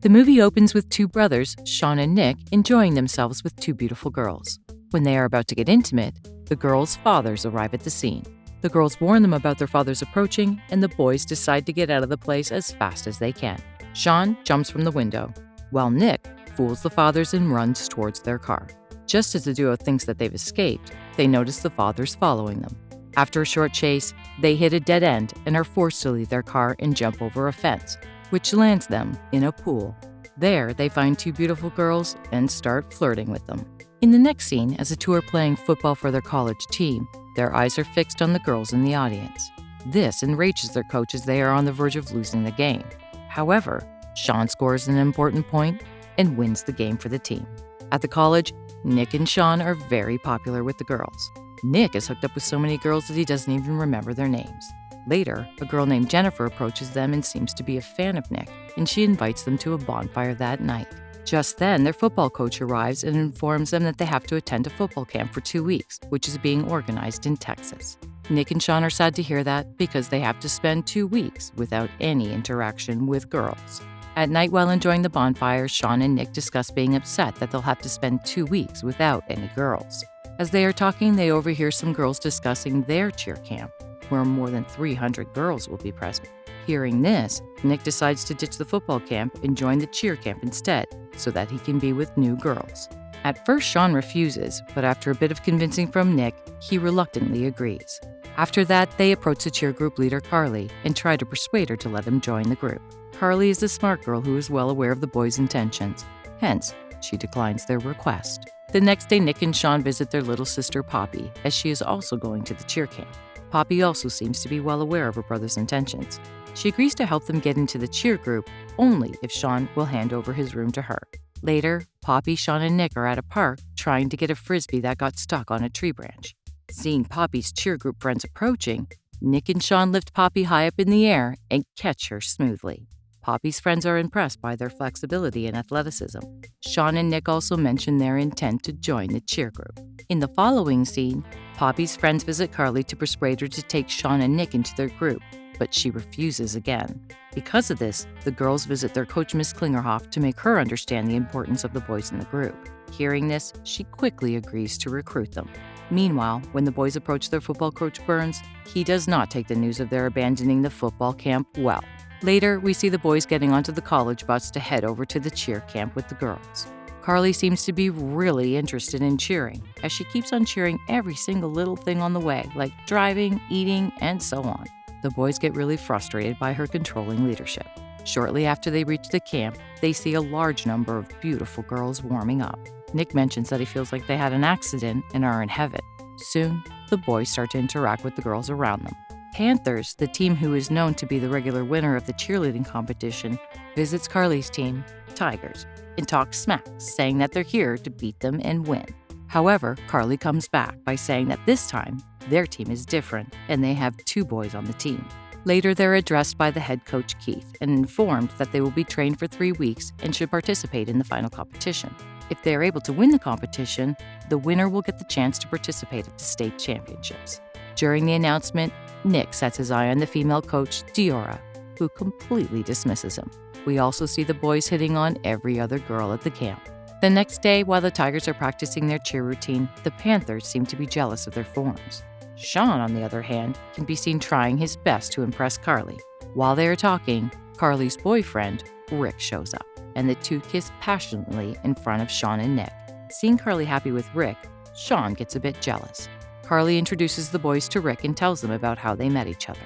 The movie opens with two brothers, Sean and Nick, enjoying themselves with two beautiful girls. When they are about to get intimate, the girls' fathers arrive at the scene. The girls warn them about their fathers approaching, and the boys decide to get out of the place as fast as they can. Sean jumps from the window, while Nick fools the fathers and runs towards their car. Just as the duo thinks that they've escaped, they notice the fathers following them. After a short chase, they hit a dead end and are forced to leave their car and jump over a fence, which lands them in a pool. There, they find two beautiful girls and start flirting with them. In the next scene, as the two are playing football for their college team, their eyes are fixed on the girls in the audience. This enrages their coach as they are on the verge of losing the game. However, Sean scores an important point and wins the game for the team. At the college, Nick and Sean are very popular with the girls. Nick is hooked up with so many girls that he doesn't even remember their names. Later, a girl named Jennifer approaches them and seems to be a fan of Nick, and she invites them to a bonfire that night. Just then, their football coach arrives and informs them that they have to attend a football camp for 2 weeks, which is being organized in Texas. Nick and Sean are sad to hear that because they have to spend 2 weeks without any interaction with girls. At night, while enjoying the bonfire, Sean and Nick discuss being upset that they'll have to spend 2 weeks without any girls. As they are talking, they overhear some girls discussing their cheer camp, where more than 300 girls will be present. Hearing this, Nick decides to ditch the football camp and join the cheer camp instead, so that he can be with new girls. At first, Sean refuses, but after a bit of convincing from Nick, he reluctantly agrees. After that, they approach the cheer group leader, Carly, and try to persuade her to let him join the group. Carly is a smart girl who is well aware of the boys' intentions. Hence, she declines their request. The next day, Nick and Sean visit their little sister, Poppy, as she is also going to the cheer camp. Poppy also seems to be well aware of her brother's intentions. She agrees to help them get into the cheer group only if Sean will hand over his room to her. Later, Poppy, Sean, and Nick are at a park trying to get a frisbee that got stuck on a tree branch. Seeing Poppy's cheer group friends approaching, Nick and Sean lift Poppy high up in the air and catch her smoothly. Poppy's friends are impressed by their flexibility and athleticism. Sean and Nick also mention their intent to join the cheer group. In the following scene, Poppy's friends visit Carly to persuade her to take Sean and Nick into their group, but she refuses again. Because of this, the girls visit their coach, Miss Klingerhoff, to make her understand the importance of the boys in the group. Hearing this, she quickly agrees to recruit them. Meanwhile, when the boys approach their football coach, Burns, he does not take the news of their abandoning the football camp well. Later, we see the boys getting onto the college bus to head over to the cheer camp with the girls. Carly seems to be really interested in cheering, as she keeps on cheering every single little thing on the way, like driving, eating, and so on. The boys get really frustrated by her controlling leadership. Shortly after they reach the camp, they see a large number of beautiful girls warming up. Nick mentions that he feels like they had an accident and are in heaven. Soon, the boys start to interact with the girls around them. Panthers, the team who is known to be the regular winner of the cheerleading competition, visits Carly's team, Tigers, and talks smack, saying that they're here to beat them and win. However, Carly comes back by saying that this time, their team is different and they have 2 boys on the team. Later, they're addressed by the head coach, Keith, and informed that they will be trained for 3 weeks and should participate in the final competition. If they are able to win the competition, the winner will get the chance to participate at the state championships. During the announcement, Nick sets his eye on the female coach, Diora, who completely dismisses him. We also see the boys hitting on every other girl at the camp. The next day, while the Tigers are practicing their cheer routine, the Panthers seem to be jealous of their forms. Sean, on the other hand, can be seen trying his best to impress Carly. While they are talking, Carly's boyfriend, Rick, shows up, and the two kiss passionately in front of Sean and Nick. Seeing Carly happy with Rick, Sean gets a bit jealous. Carly introduces the boys to Rick and tells them about how they met each other.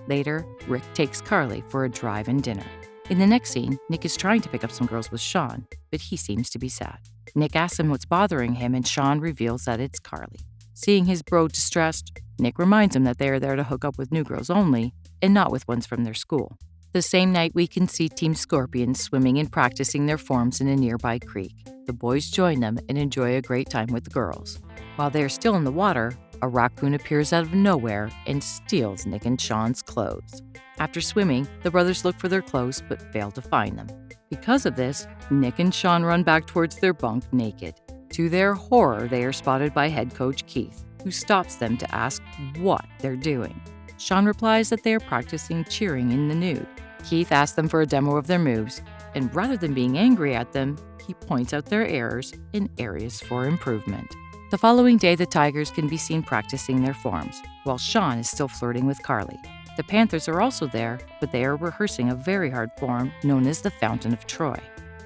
Later, Rick takes Carly for a drive and dinner. In the next scene, Nick is trying to pick up some girls with Sean, but he seems to be sad. Nick asks him what's bothering him, and Sean reveals that it's Carly. Seeing his bro distressed, Nick reminds him that they are there to hook up with new girls only, and not with ones from their school. The same night, we can see Team Scorpions swimming and practicing their forms in a nearby creek. The boys join them and enjoy a great time with the girls. While they are still in the water, a raccoon appears out of nowhere and steals Nick and Sean's clothes. After swimming, the brothers look for their clothes but fail to find them. Because of this, Nick and Sean run back towards their bunk naked. To their horror, they are spotted by head coach Keith, who stops them to ask what they're doing. Sean replies that they are practicing cheering in the nude. Keith asks them for a demo of their moves, and rather than being angry at them, he points out their errors and areas for improvement. The following day, the Tigers can be seen practicing their forms, while Sean is still flirting with Carly. The Panthers are also there, but they are rehearsing a very hard form known as the Fountain of Troy.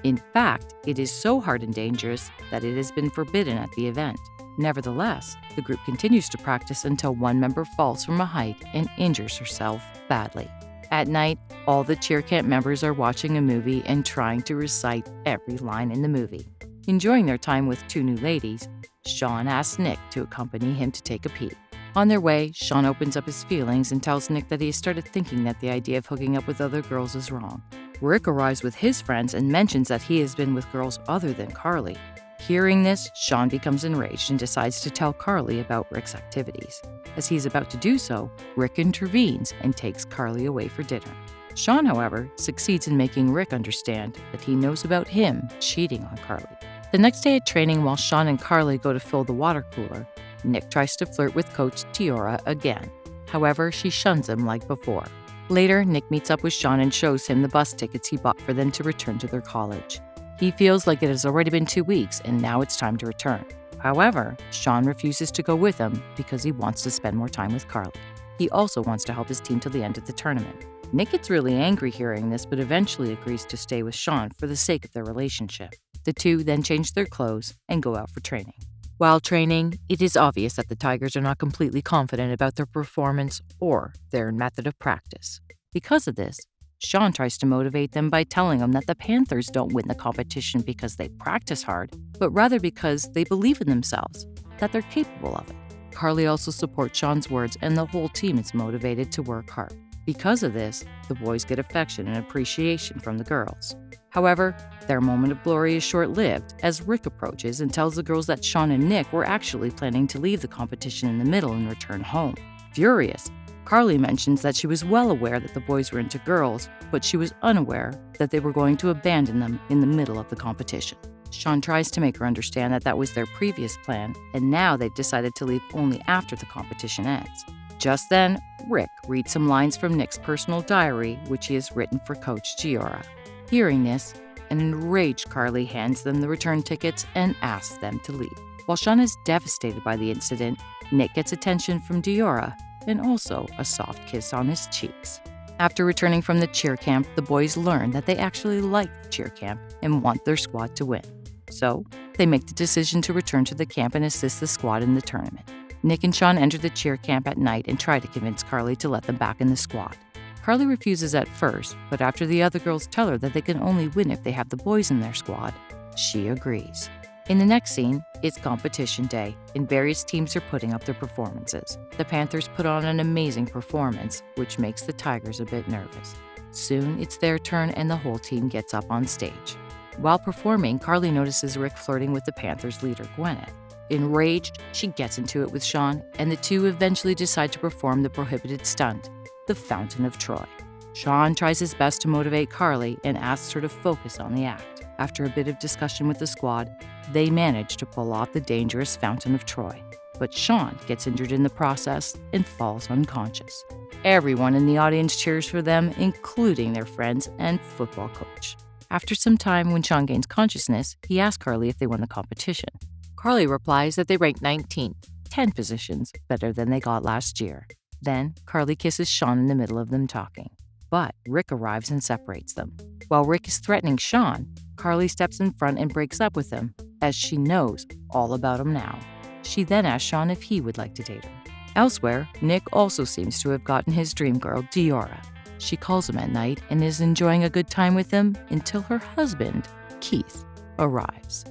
In fact, it is so hard and dangerous that it has been forbidden at the event. Nevertheless, the group continues to practice until one member falls from a height and injures herself badly. At night, all the cheer camp members are watching a movie and trying to recite every line in the movie. Enjoying their time with two new ladies, Sean asks Nick to accompany him to take a pee. On their way, Sean opens up his feelings and tells Nick that he has started thinking that the idea of hooking up with other girls is wrong. Rick arrives with his friends and mentions that he has been with girls other than Carly. Hearing this, Sean becomes enraged and decides to tell Carly about Rick's activities. As he's about to do so, Rick intervenes and takes Carly away for dinner. Sean, however, succeeds in making Rick understand that he knows about him cheating on Carly. The next day at training, while Sean and Carly go to fill the water cooler, Nick tries to flirt with Coach Tiora again. However, she shuns him like before. Later, Nick meets up with Sean and shows him the bus tickets he bought for them to return to their college. He feels like it has already been 2 weeks and now it's time to return. However, Sean refuses to go with him because he wants to spend more time with Carly. He also wants to help his team till the end of the tournament. Nick gets really angry hearing this, but eventually agrees to stay with Sean for the sake of their relationship. The two then change their clothes and go out for training. While training, it is obvious that the Tigers are not completely confident about their performance or their method of practice. Because of this, Sean tries to motivate them by telling them that the Panthers don't win the competition because they practice hard, but rather because they believe in themselves, that they're capable of it. Carly also supports Sean's words and the whole team is motivated to work hard. Because of this, the boys get affection and appreciation from the girls. However, their moment of glory is short-lived as Rick approaches and tells the girls that Sean and Nick were actually planning to leave the competition in the middle and return home. Furious, Carly mentions that she was well aware that the boys were into girls, but she was unaware that they were going to abandon them in the middle of the competition. Sean tries to make her understand that that was their previous plan, and now they've decided to leave only after the competition ends. Just then, Rick reads some lines from Nick's personal diary, which he has written for Coach Giora. Hearing this, an enraged Carly hands them the return tickets and asks them to leave. While Sean is devastated by the incident, Nick gets attention from Diora and also a soft kiss on his cheeks. After returning from the cheer camp, the boys learn that they actually like the cheer camp and want their squad to win. So, they make the decision to return to the camp and assist the squad in the tournament. Nick and Sean enter the cheer camp at night and try to convince Carly to let them back in the squad. Carly refuses at first, but after the other girls tell her that they can only win if they have the boys in their squad, she agrees. In the next scene, it's competition day, and various teams are putting up their performances. The Panthers put on an amazing performance, which makes the Tigers a bit nervous. Soon, it's their turn and the whole team gets up on stage. While performing, Carly notices Rick flirting with the Panthers' leader, Gwyneth. Enraged, she gets into it with Sean, and the two eventually decide to perform the prohibited stunt, the Fountain of Troy. Sean tries his best to motivate Carly and asks her to focus on the act. After a bit of discussion with the squad, they manage to pull off the dangerous Fountain of Troy. But Sean gets injured in the process and falls unconscious. Everyone in the audience cheers for them, including their friends and football coach. After some time, when Sean gains consciousness, he asks Carly if they won the competition. Carly replies that they ranked 19th, 10 positions better than they got last year. Then, Carly kisses Sean in the middle of them talking. But Rick arrives and separates them. While Rick is threatening Sean, Carly steps in front and breaks up with him, as she knows all about him now. She then asks Sean if he would like to date her. Elsewhere, Nick also seems to have gotten his dream girl, Diora. She calls him at night and is enjoying a good time with him until her husband, Keith, arrives.